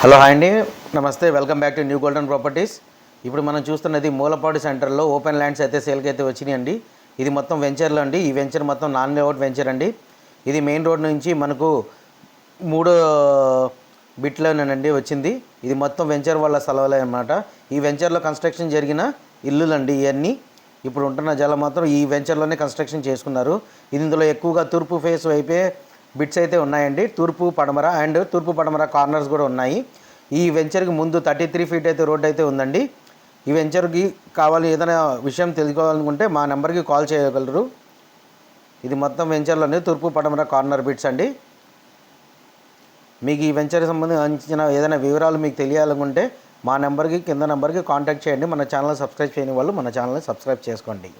Hello hi అండి, నమస్తే. Welcome back to new golden properties. ఇప్పుడు మనం చూస్తున్నది మూలపాడు సెంటర్లో ఓపెన్ ల్యాండ్స్ అయితే సేల్కి అయితే వచ్చినాయండి. ఇది మొత్తం వెంచర్లో అండి. ఈ వెంచర్ మొత్తం నాన్ లేఅవుట్ వెంచర్ అండి. ఇది మెయిన్ రోడ్ నుంచి మనకు 3 బిట్లోనేనండి వచ్చింది. ఇది మొత్తం వెంచర్ వాళ్ళ స్థలాలే అన్నమాట. ఈ వెంచర్లో కన్స్ట్రక్షన్ జరిగిన ఇల్లులండి ఇవన్నీ. ఇప్పుడు ఉంటున్న జలం మాత్రం ఈ వెంచర్లోనే కన్స్ట్రక్షన్ చేసుకున్నారు. ఇది ఇందులో ఎక్కువగా తూర్పు ఫేస్ వైపే బిట్స్ అయితే ఉన్నాయండి. తూర్పు పడమర అండ్ తూర్పు పడమర కార్నర్స్ కూడా ఉన్నాయి. ఈ వెంచర్కి ముందు 33 ఫీట్ అయితే రోడ్ అయితే ఉందండి. ఈ వెంచర్కి కావాలి ఏదైనా విషయం తెలుసుకోవాలనుకుంటే మా నెంబర్కి కాల్ చేయగలరు. ఇది మొత్తం వెంచర్లోనే తూర్పు పడమర కార్నర్ బిట్స్ అండి. మీకు ఈ వెంచర్కి సంబంధించిన ఏదైనా వివరాలు మీకు తెలియాలనుకుంటే మా నెంబర్కి కింద నెంబర్కి కాంటాక్ట్ చేయండి. మన ఛానల్ సబ్స్క్రైబ్ చేయని వాళ్ళు మన ఛానల్ని సబ్స్క్రైబ్ చేసుకోండి.